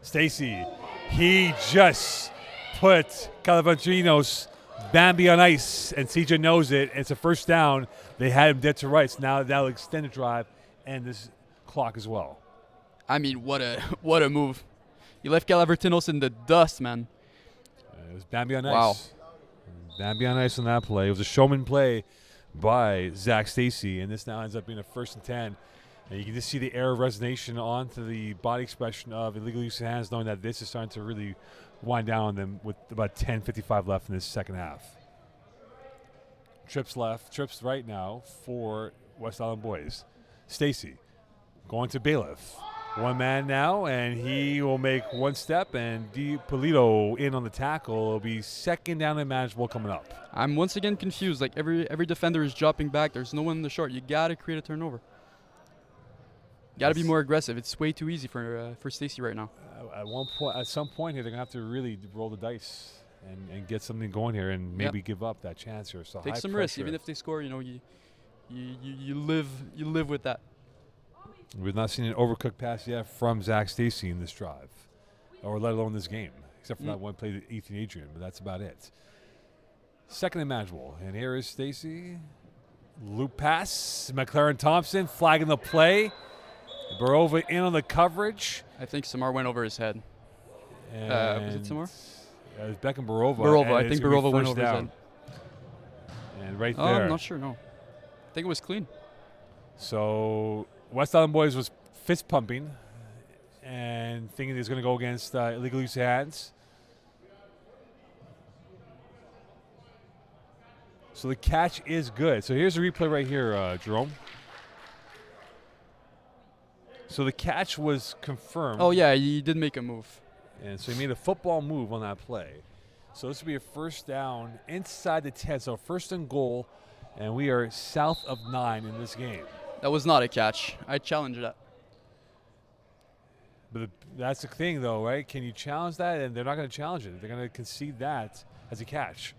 Stacy, he just put Calaventrinos Bambi on ice, and CJ knows it. It's a first down. They had him dead to rights. Now that'll extend the drive and this clock as well. I mean, what a move. You left Calavertinos in the dust, man. It was Bambi on ice. Wow. Bambi on ice on that play. It was a showman play by Zach Stacy, and this now ends up being a 1st and 10. And you can just see the air of resignation onto the body expression of illegal use of hands, knowing that this is starting to really wind down on them with about 10:55 left in this second half. Trips right now for West Island boys. Stacy going to Bailiff. One man now, and he will make one step, and DiPolito in on the tackle. It'll be 2nd down and manageable coming up. I'm once again confused. Like every defender is dropping back. There's no one in the short. You gotta create a turnover. Gotta be more aggressive. It's way too easy for Stacy right now. At some point here, they're gonna have to really roll the dice and get something going here, and maybe give up that chance here. So take some risks, even if they score. You live with that. We've not seen an overcooked pass yet from Zach Stacy in this drive, or let alone this game, except for that one play to Ethan Adrian, but that's about it. 2nd and manageable, and here is Stacy. Loop pass, McLaren Thompson flagging the play. Barova in on the coverage. I think Samar went over his head. Was it Samar? It was Beckham Barova. I think Barova went over his head. And right there. I'm not sure, no. I think it was clean. So West Island boys was fist pumping and thinking he was going to go against illegal use of hands. So the catch is good. So here's a replay right here, Jerome. So the catch was confirmed. Oh, yeah, he did make a move. And so he made a football move on that play. So this will be a 1st down inside the 10. So 1st and goal, and we are south of 9 in this game. That was not a catch. I challenge that. But that's the thing, though, right? Can you challenge that? And they're not going to challenge it. They're going to concede that as a catch.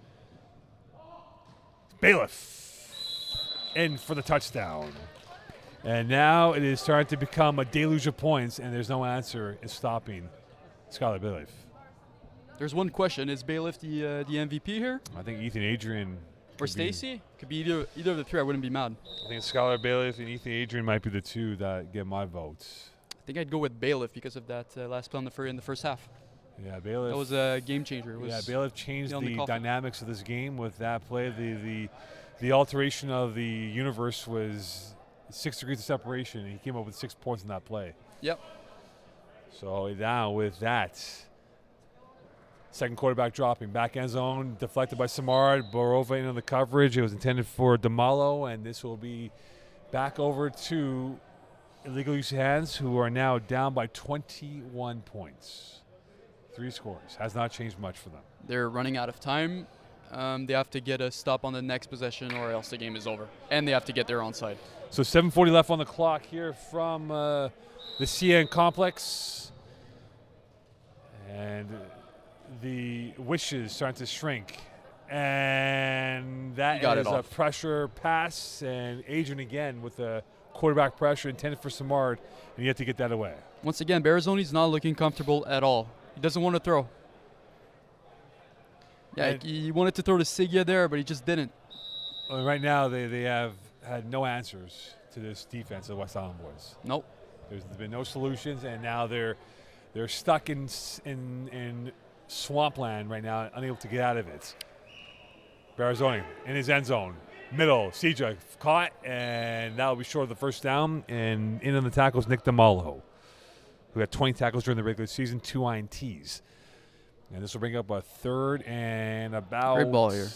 Bailiff in for the touchdown. And now it is starting to become a deluge of points, and there's no answer in stopping Skylar Bailiff. There's one question. Is Bailiff the MVP here? I think Ethan Adrian. Or Stacy? Could be either of the three. I wouldn't be mad. I think Skylar Bailiff and Ethan Adrian might be the two that get my votes. I think I'd go with Bailiff because of that last play in the first half. Yeah, Bailiff. That was a game changer. Bailiff changed the dynamics of this game with that play. The alteration of the universe was 6 degrees of separation, and he came up with 6 points in that play. Yep. So now with that, second quarterback dropping, back end zone, deflected by Samard, Borova in on the coverage. It was intended for DeMalo, and this will be back over to illegal use of hands, who are now down by 21 points. 3 scores. Has not changed much for them. They're running out of time. They have to get a stop on the next possession, or else the game is over. And they have to get their onside. So 7:40 left on the clock here from the CN Complexe. And the wishes starting to shrink. And that is a pressure pass. And Adrian again with the quarterback pressure intended for Samard. And you have to get that away. Once again, Barazoni's not looking comfortable at all. He doesn't want to throw. Yeah, he wanted to throw to Sigia there, but he just didn't. Well, right now, they have had no answers to this defense of the West Island boys. Nope. There's been no solutions, and now they're stuck in swampland right now, unable to get out of it. Barazoni in his end zone. Middle, Cedra caught, and that'll be short of the first down. And in on the tackles, Nick DeMalo, who had 20 tackles during the regular season, 2 INTs. And this will bring up a third and about... Great ball here.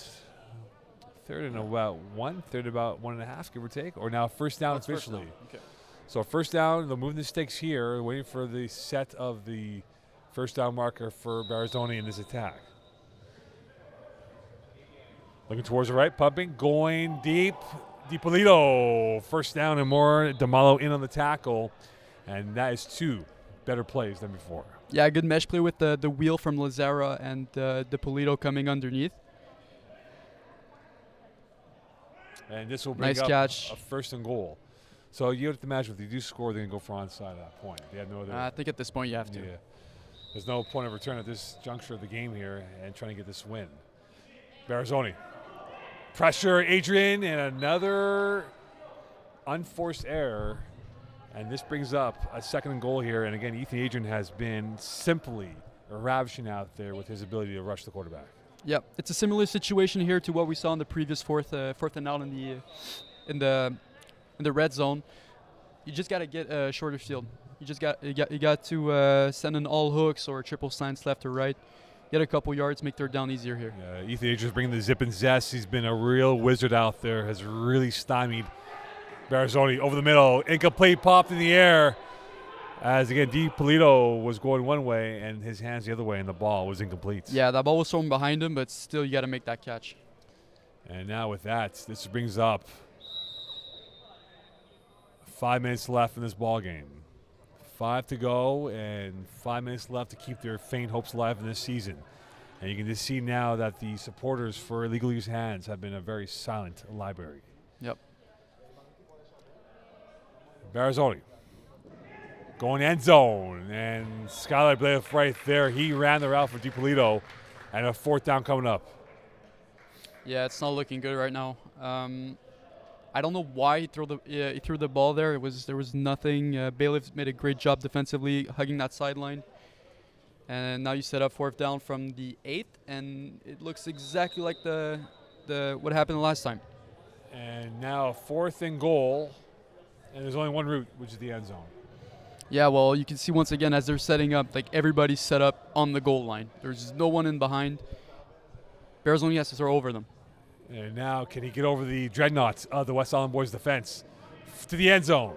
Third and about 1.5, give or take. Or now first down officially. First down. Okay. So first down, they'll move the sticks here, waiting for the set of the first down marker for Barazoni in this attack. Looking towards the right, pumping, going deep. DiPolito, first down and more. DeMalo in on the tackle, and that is 2 better plays than before. Yeah, good mesh play with the wheel from Lazara and DiPolito coming underneath. And this will bring Nice up catch. a first and goal. So you have to imagine if they do score, they're going to go for onside at that point. They have no other. I think at this point you have to. Yeah. There's no point of return at this juncture of the game here and trying to get this win. Barazoni. Pressure, Adrian, and another unforced error. And this brings up a second and goal here. And again, Ethan Adrian has been simply ravishing out there with his ability to rush the quarterback. Yep, it's a similar situation here to what we saw in the previous fourth and out in the red zone. You just got to get a shorter field. You got to send in all hooks or triple slants left or right. Get a couple yards, make third down easier here. Ethan Adrian's bringing the zip and zest. He's been a real wizard out there. Has really stymied Barazoni over the middle. Incomplete, popped in the air. As again, DiPolito was going one way and his hands the other way, and the ball was incomplete. Yeah, that ball was thrown behind him, but still you got to make that catch. And now with that, this brings up 5 minutes left in this ball game. 5 to go and 5 minutes left to keep their faint hopes alive in this season. And you can just see now that the supporters for Illegal Use Hands have been a very silent library. Yep. Barazoni going end zone, and Skylar Blade right there. He ran the route for DiPolito, and a fourth down coming up. Yeah, it's not looking good right now. I don't know why he threw the ball there. There was nothing. Bailiff made a great job defensively, hugging that sideline. And now you set up fourth down from the 8th, and it looks exactly like what happened the last time. And now 4th and goal, and there's only one route, which is the end zone. Yeah, well, you can see once again as they're setting up, like everybody's set up on the goal line. There's no one in behind. Bears only has to throw over them. And now can he get over the dreadnoughts of the West Island Boys defense to the end zone?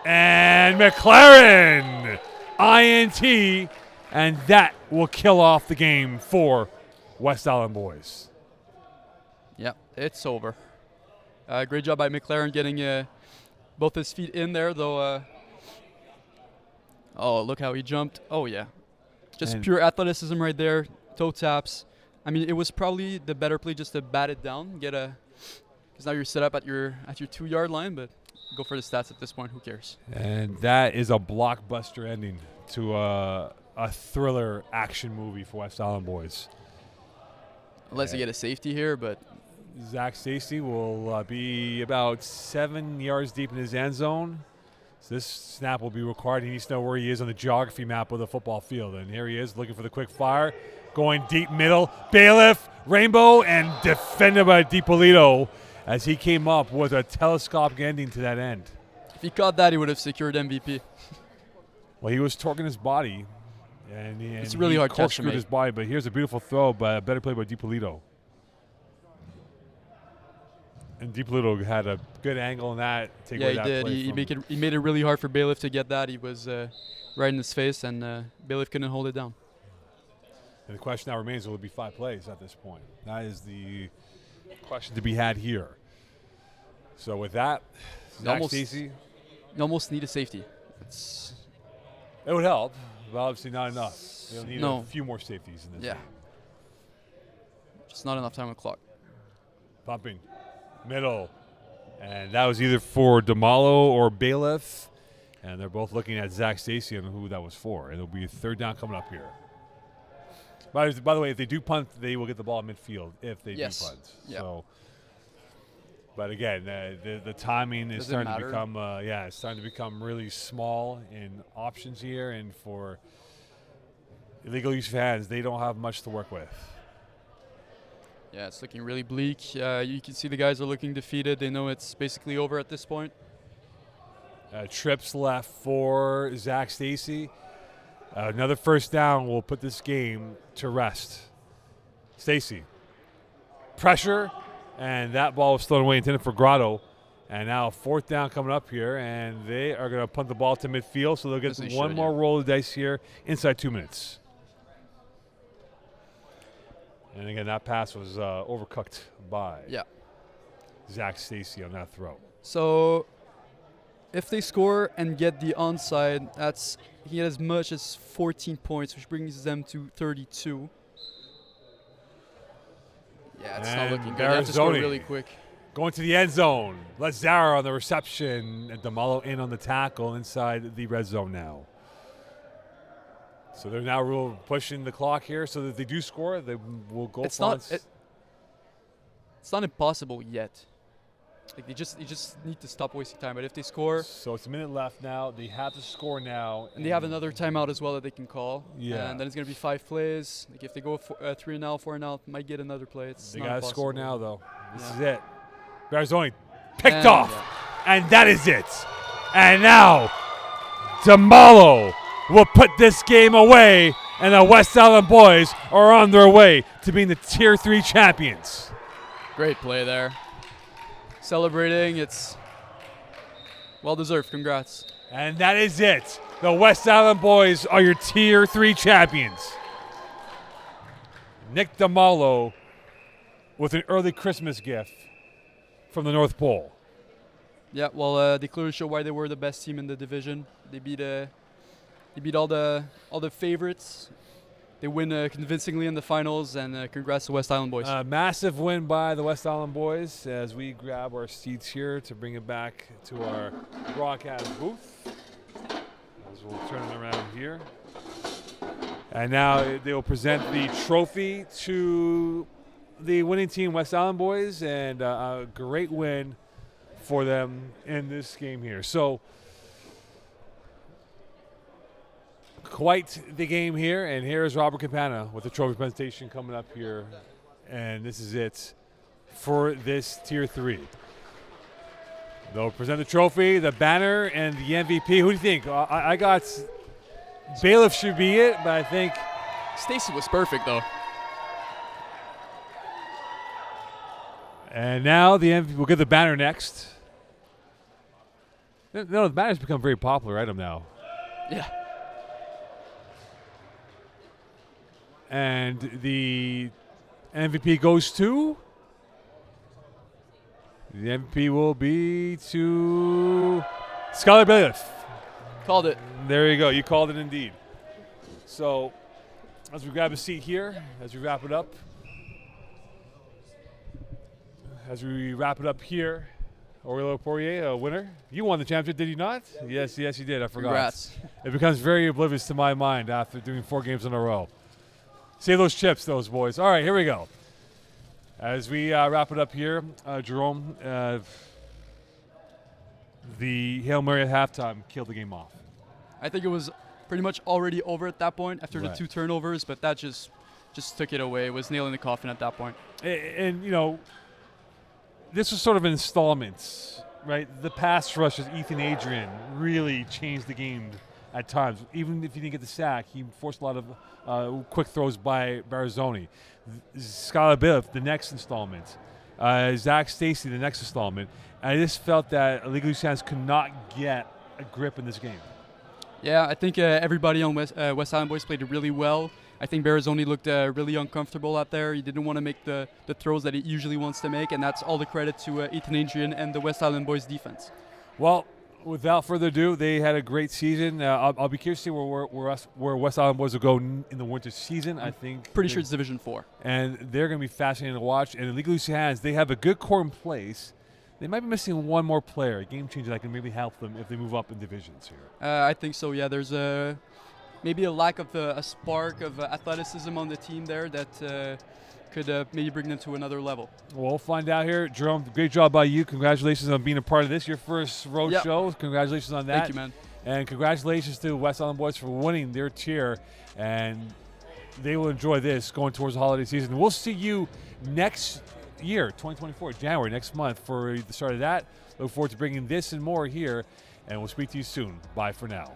And McLaren, INT, and that will kill off the game for West Island Boys. Yeah, it's over. Great job by McLaren getting both his feet in there, though. Oh, look how he jumped. Oh, yeah. Just pure athleticism right there. Toe taps. I mean, it was probably the better play just to bat it down, because now you're set up at your 2-yard line, but go for the stats at this point. Who cares? And that is a blockbuster ending to a thriller action movie for West Island Boys. Unless you get a safety here, but Zach Stacey will be about 7 yards deep in his end zone. So this snap will be required. He needs to know where he is on the geography map of the football field. And here he is looking for the quick fire. Going deep middle. Bailiff, Rainbow, and defended by DiPolito as he came up with a telescopic ending to that end. If he caught that, he would have secured MVP. Well, he was torquing his body. And it's really hard catch to make. His body, but here's a beautiful throw, but a better play by DiPolito. And DiPolito had a good angle in that. He did. He made it really hard for Bailiff to get that. He was right in his face, and Bailiff couldn't hold it down. And the question now remains, will it be 5 plays at this point? That is the question to be had here. So with that, Zach Stacey. You almost need a safety. It would help, but obviously not enough. They'll need a few more safeties in this game. Just not enough time on the clock. Pumping. Middle. And that was either for DeMalo or Bailiff. And they're both looking at Zach Stacey and who that was for. And it'll be a third down coming up here. By the way, if they do punt, they will get the ball in midfield if they do punt. Yeah. So But again, the timing is Doesn't starting to matter. become it's starting to become really small in options here, and for illegal use of hands, they don't have much to work with. Yeah, it's looking really bleak. You can see the guys are looking defeated. They know it's basically over at this point. Trips left for Zach Stacy. Another first down will put this game to rest. Stacy. Pressure, and that ball was thrown away, intended for Grotto. And now fourth down coming up here, and they are going to punt the ball to midfield, so they'll get one more roll of the dice here inside 2 minutes. And again, that pass was overcooked by Zach Stacy on that throw. So if they score and get the onside, he get as much as 14 points, which brings them to 32. Yeah, it's not looking good. They have to score really quick. Going to the end zone. Lazaro on the reception, and Damalo in on the tackle inside the red zone now. So they're now really pushing the clock here, so that if they do score, they will go. It's not impossible yet. Like you just need to stop wasting time. But if they score, so it's a minute left now. They have to score now, and they have another timeout as well that they can call. Yeah, and then it's gonna be 5 plays. Like if they go 3 and out, 4 and out, might get another play. They gotta score now, though. This is it. Barzoni picked off, and that is it. And now Damalo will put this game away, and the West Island boys are on their way to being the Tier 3 champions. Great play there. Celebrating, it's well-deserved. Congrats. And that is it. The West Island boys are your Tier 3 champions. Nick Damalo with an early Christmas gift from the North Pole. Yeah, well, they clearly show why they were the best team in the division. They beat all the favorites. They win convincingly in the finals, and congrats to West Island boys. Massive win by the West Island boys as we grab our seats here to bring it back to our broadcast booth. As we'll turn it around here. And now they will present the trophy to the winning team, West Island boys, and a great win for them in this game here. So, quite the game here, and here is Robert Campana with the trophy presentation coming up here, and this is it for this Tier 3. They'll present the trophy, the banner, and the MVP. Who do you think? I got Bailiff should be it, but I think Stacy was perfect, though. And now the MVP. We'll get the banner next. No, the banner's become a very popular item now. Yeah. And the MVP goes to? The MVP will be to Skylar Bailiff. Called it. There you go. You called it indeed. So, as we grab a seat here, as we wrap it up. Here, Aurelio Poirier, a winner. You won the championship, did you not? Yes, you did. I forgot. Congrats. It becomes very oblivious to my mind after doing 4 games in a row. Save those chips, those boys. All right, here we go. As we wrap it up here, Jerome, the Hail Mary at halftime killed the game off. I think it was pretty much already over at that point after the Right. 2 turnovers, but that just took it away. It was nailing the coffin at that point. And you know, this was sort of installments, right? The pass rush of Ethan Adrian really changed the game at times. Even if he didn't get the sack, he forced a lot of quick throws by Barzoni. Skylar Biff, the next installment. Zach Stacy, the next installment. I just felt that Illegal Use Hands could not get a grip in this game. Yeah, I think everybody on West Island Boys played really well. I think Barazoni looked really uncomfortable out there. He didn't want to make the throws that he usually wants to make, and that's all the credit to Ethan Adrian and the West Island Boys defense. Well, without further ado, they had a great season. I'll be curious to see where West Island Boys will go in the winter season. I think pretty sure it's Division 4. And they're going to be fascinating to watch. And Illegal Use Hands, they have a good core in place. They might be missing one more player, a game changer that can maybe help them if they move up in divisions here. I think so, yeah. There's maybe a lack of a spark of athleticism on the team there that could maybe bring them to another level. We'll find out here. Jerome, great job by you. Congratulations on being a part of this. Your first road show. Congratulations on that. Thank you, man. And congratulations to West Island Boys for winning their tier. And they will enjoy this going towards the holiday season. We'll see you next year, 2024, January, next month, for the start of that. Look forward to bringing this and more here. And we'll speak to you soon. Bye for now.